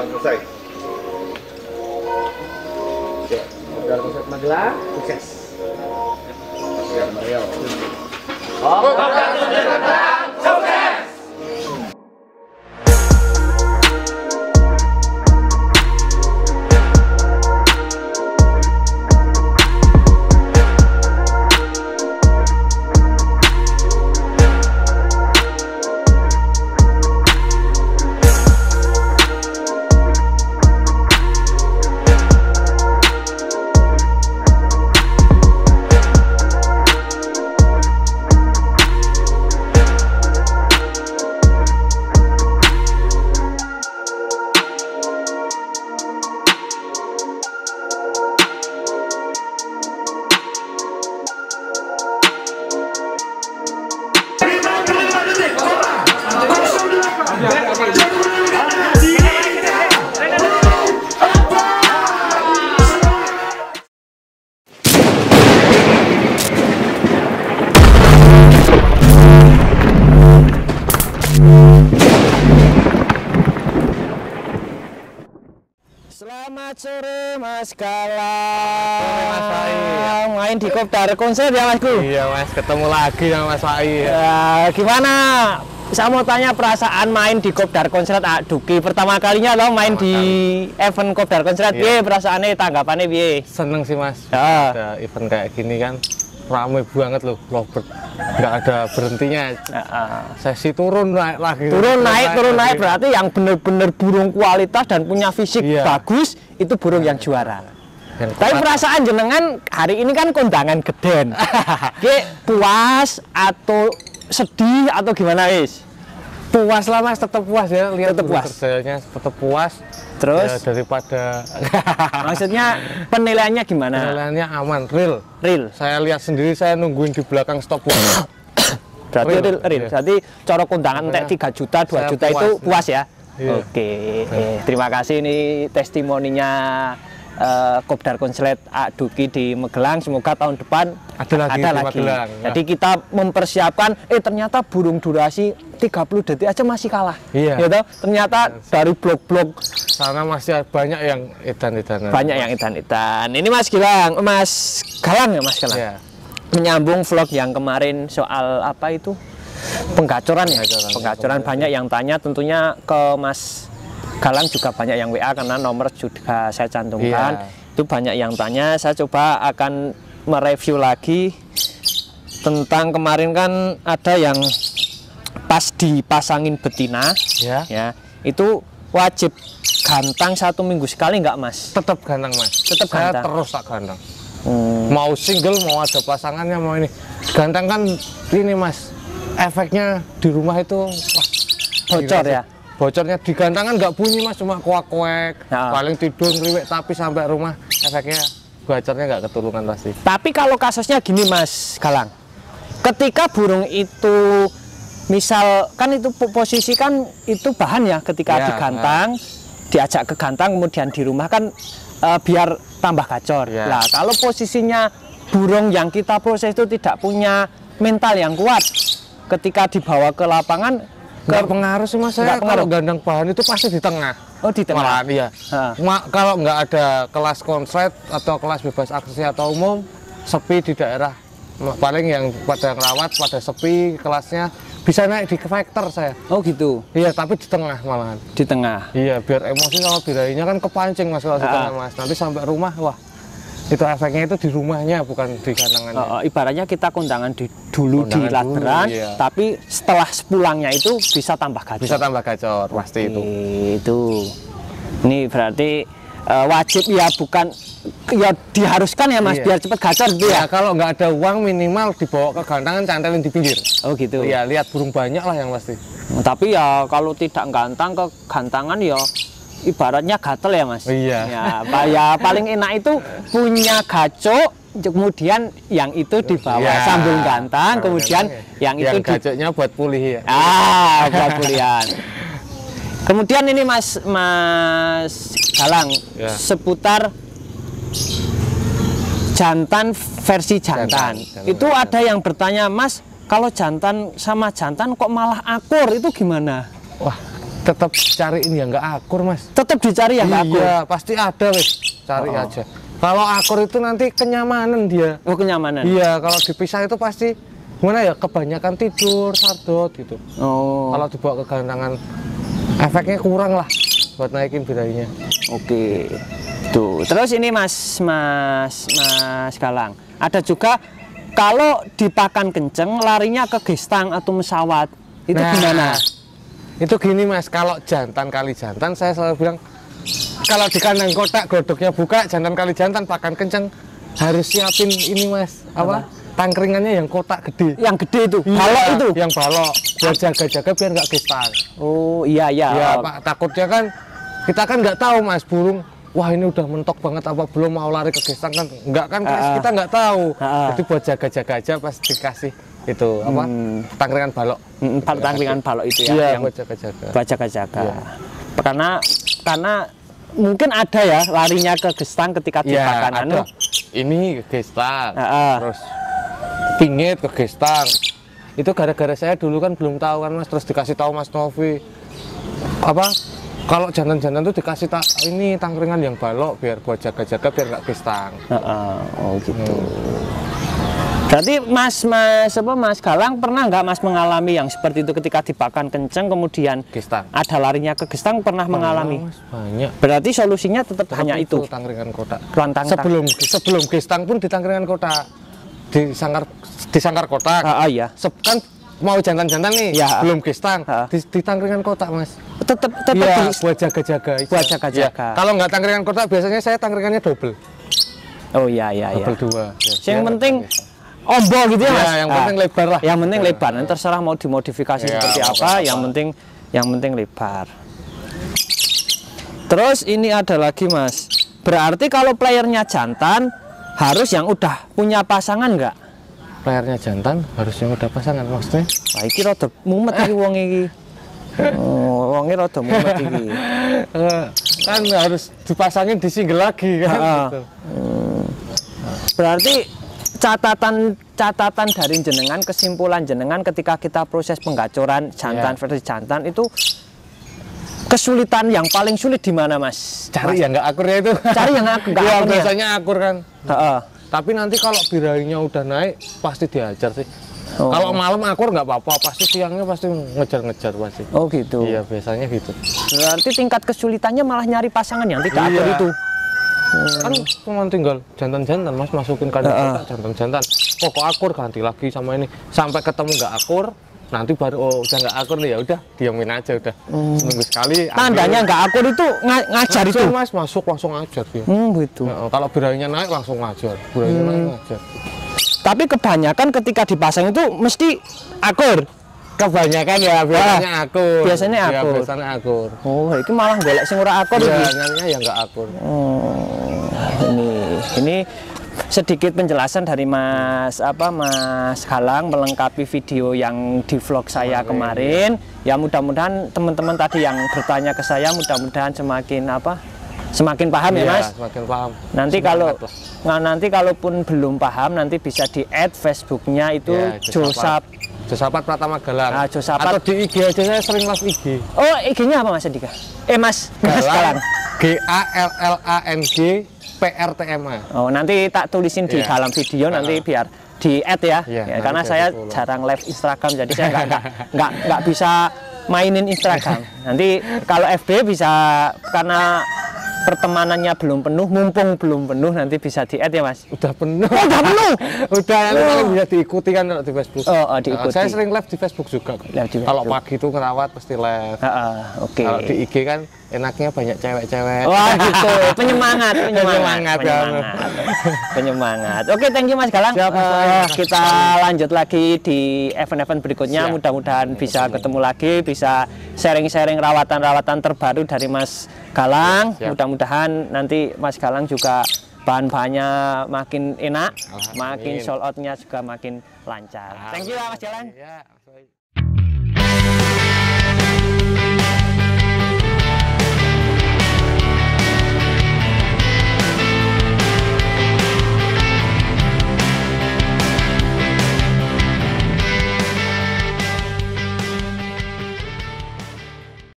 selesai. Oke, udah konsep Magelang, sukses. Siap, Mario. Sukses. Selamat sore Mas Galang. Main di Kopdar Konslet ya Masku? Iya Mas, ketemu lagi sama Mas Wai. Ya, gimana? Saya mau tanya perasaan main di Kopdar Konslet Duki. Pertama kalinya lo main di event Kopdar Konslet. Piye perasaannya, tanggapannya piye? Seneng sih Mas. Ya. Ada event kayak gini kan ramai banget loh, nggak ada berhentinya. Sesi turun naik lagi. Turun naik berarti yang bener-bener burung kualitas dan punya fisik bagus itu burung yang juara. Tapi perasaan jenengan hari ini kan kondangan geden. Puas atau sedih atau gimana Is? Puas lah Mas, tetap puas ya. Lihat tetap puas. Kerjanya tetap puas. Terus ya, daripada maksudnya penilaiannya gimana? Penilaiannya aman, real. Saya lihat sendiri, saya nungguin di belakang stopwatch. Berarti real. Berarti cara kondangan 3 juta, 2 juta itu puas ya? Iya. Oke. Terima kasih, ini testimoninya Kopdar Konslet Duki di Magelang. Semoga tahun depan ada lagi. Jadi kita mempersiapkan, ternyata burung durasi 30 detik aja masih kalah. Iya. Gitu? Ternyata dari blok-blok sana masih banyak yang edan-edanan. Banyak yang edan-edan. Ini Mas Galang ya Mas Galang. Iya. Menyambung vlog yang kemarin soal apa itu? Penggacoran ya. Penggacoran banyak yang tanya, tentunya ke Mas Galang juga banyak yang WA karena nomor juga saya cantumkan. Itu banyak yang tanya. Saya coba akan mereview lagi tentang kemarin kan ada yang pas dipasangin betina, ya itu wajib gantang 1 minggu sekali nggak Mas? Tetap gantang Mas. Tetap saya gantang. terus tak gantang. Mau single, mau ada pasangannya, mau ini gantang kan ini Mas. Efeknya di rumah itu bocor ya. Bocornya di gantangan nggak bunyi Mas, cuma kuak-kuek, paling tidur ngeriwek, tapi sampai rumah efeknya bocornya nggak ketulungan pasti. Tapi kalau kasusnya gini Mas Galang, ketika burung itu misal kan itu posisi kan itu bahan ya ketika digantang, diajak ke gantang kemudian di rumah kan biar tambah gacor. Nah kalau posisinya burung yang kita proses itu tidak punya mental yang kuat, ketika dibawa ke lapangan nggak pengaruh sih Mas. Saya kalau gandang bahan itu pasti di tengah. Oh di tengah. Malahan iya. Kalau nggak ada kelas konslet atau kelas bebas aksi atau umum, sepi di daerah, paling yang pada ngerawat pada sepi kelasnya bisa naik di vektor saya. Oh gitu. Iya, tapi di tengah malahan. Di tengah. Iya, biar emosi sama birahinya kan kepancing Mas kalau di tengah Mas. Nanti sampai rumah wah. Itu efeknya itu di rumahnya bukan di gandangannya. Ibaratnya kita kondangan dulu di lateran, tapi setelah sepulangnya itu bisa tambah gacor. Bisa tambah gacor, pasti itu. Itu. Ini berarti wajib ya, bukan ya diharuskan ya Mas biar cepet gacor gitu ya. Kalau nggak ada uang minimal dibawa ke gantangan, cantelin di pinggir. Oh gitu. Iya, lihat burung banyak lah yang pasti. Tapi ya kalau tidak gantang ke gantangan ya ibaratnya gatel ya Mas. Iya. Ya paling enak itu punya gacok, kemudian yang itu dibawa sambil gantang, kemudian yang itu gacoknya buat pulih ya. Buat pulihan. Kemudian ini Mas Galang seputar jantan versi jantan. Itu ada yang bertanya, Mas, kalau jantan sama jantan kok malah akur, itu gimana? Wah, tetap cariin yang nggak akur, Mas. Tetap dicari yang nggak akur. Iya, pasti ada, wes. Cari aja. Kalau akur itu nanti kenyamanan dia. Oh, kenyamanan. Iya, kalau dipisah itu pasti gimana ya? Kebanyakan tidur, sardot gitu. Oh. Kalau dibawa ke gantangan, efeknya kurang lah buat naikin birahinya. Oke. Tuh. Terus ini Mas Galang. Ada juga kalau dipakan kenceng larinya ke gestang atau pesawat. Itu gimana? Itu gini, Mas, kalau jantan kali jantan saya selalu bilang kalau di kandang kotak godoknya buka, jantan kali jantan pakan kenceng harus siapin ini, Mas. Apa? Tangkringannya yang kotak gede. Yang gede itu. Iya, balok itu. Yang balok buat jaga-jaga biar nggak gestang. Oh, iya. Ya, Pak, takutnya kan kita kan nggak tahu, Mas, burung wah ini udah mentok banget apa belum mau lari ke gestang kan nggak kan kita nggak tahu. Jadi buat jaga-jaga aja pas dikasih itu apa tangkringan balok. Tangkringan balok itu ya. Iya, yang buat jaga-jaga. Buat jaga-jaga. Iya. Karena mungkin ada ya larinya ke gestang ketika dipakan anu. Ini ke gestang. Terus pingit ke gestang. Itu gara-gara saya dulu kan belum tahu kan, Mas, terus dikasih tahu Mas Novi apa kalau jantan-jantan tuh dikasih ini tangkringan yang balok biar buat jaga-jaga biar nggak gestang. Oh gitu. Berarti Mas Galang pernah nggak Mas mengalami yang seperti itu ketika dipakan kenceng kemudian Gestang. ada larinya ke gestang pernah mengalami? Mas, banyak. Berarti solusinya tetap hanya itu. Tangkringan kotak. Sebelum gestang pun di tangkringan kotak. Disangkar kotak. Iya. Kan mau jantan-jantan nih, ya. belum gestang, di tangkringan kotak, Mas. Tetap ya, buat jaga-jaga. Buat jaga-jaga. Ya. Kalau nggak tangkringan kotak, biasanya saya tangkringannya double. Oh iya. Double 2. Yang penting ombo gitu ya, Mas. Yang penting lebar lah. Yang penting lebar. Nanti terserah mau dimodifikasi seperti apa. Yang penting lebar. Terus ini ada lagi, Mas. Berarti kalau playernya jantan harus yang udah punya pasangan nggak? Playernya jantan harus yang udah pasangan, maksudnya? Wah, iki rada mumet iki wong iki. Wonge rada mumet iki. Kan harus dipasangin di single lagi kan. Gitu. Berarti catatan dari jenengan, kesimpulan jenengan ketika kita proses penggacoran jantan versus jantan itu kesulitan yang paling sulit di mana, Mas? Cari yang nggak akurnya itu. Cari yang nggak akur. Ya, biasanya akur kan. Tapi nanti kalau birahinya udah naik pasti dihajar sih. Kalau malam akur nggak apa-apa, pasti siangnya pasti ngejar-ngejar pasti. Oh gitu. Iya, biasanya gitu. Berarti tingkat kesulitannya malah nyari pasangan yang tidak akur itu. Kan cuma tinggal jantan-jantan, Mas, masukin kandang jantan-jantan. Kok akur ganti lagi sama ini. Sampai ketemu nggak akur, nanti baru udah nggak akur nih, ya udah diamin aja udah. Seminggu sekali. Tandanya nggak akur itu ngajar itu, Mas, masuk langsung ngajar dia. Gitu. Kalau birahinya naik langsung ngajar. Birahinya naik ngajar. Tapi kebanyakan ketika dipasang itu mesti akur. Kebanyakan ya biasanya akur. Biasanya akur. Ya, biasanya akur. Oh, itu malah golek sing ora akur ya, iki. nyarinya ya nggak akur. Ini sedikit penjelasan dari Mas Galang melengkapi video yang di vlog saya kemarin. Ya mudah-mudahan teman-teman tadi yang bertanya ke saya mudah-mudahan semakin paham ya, Mas. Semakin paham. Nanti kalaupun belum paham nanti bisa di-add Facebooknya itu Josapat Pratama Galang. Josapat. Atau di IG aja, saya sering live IG. Oh, IG-nya apa, Mas Andika? Mas Galang. GALLANG PRTMA. Oh, nanti tak tulisin di dalam video nanti biar di-add ya. Karena saya jarang live Instagram jadi saya nggak bisa mainin Instagram. Nanti kalau FB bisa karena pertemanannya belum penuh, mumpung belum penuh nanti bisa di-add ya, Mas. Udah penuh. Udah penuh. Udah bisa diikuti kan kalau di Facebook. Diikuti. Saya sering live di Facebook juga. Kalau pagi itu ngerawat pasti live. Oke. Kalau di IG kan enaknya banyak cewek-cewek. Wah, gitu. Penyemangat. Oke, thank you Mas Galang. Kita lanjut lagi di event-event berikutnya. Mudah-mudahan bisa ketemu lagi, bisa sharing-sharing rawatan-rawatan terbaru dari Mas Galang. Mudah-mudahan nanti Mas Galang juga bahan-bahannya makin enak, makin sold out-nya juga makin lancar. Thank you Mas Galang.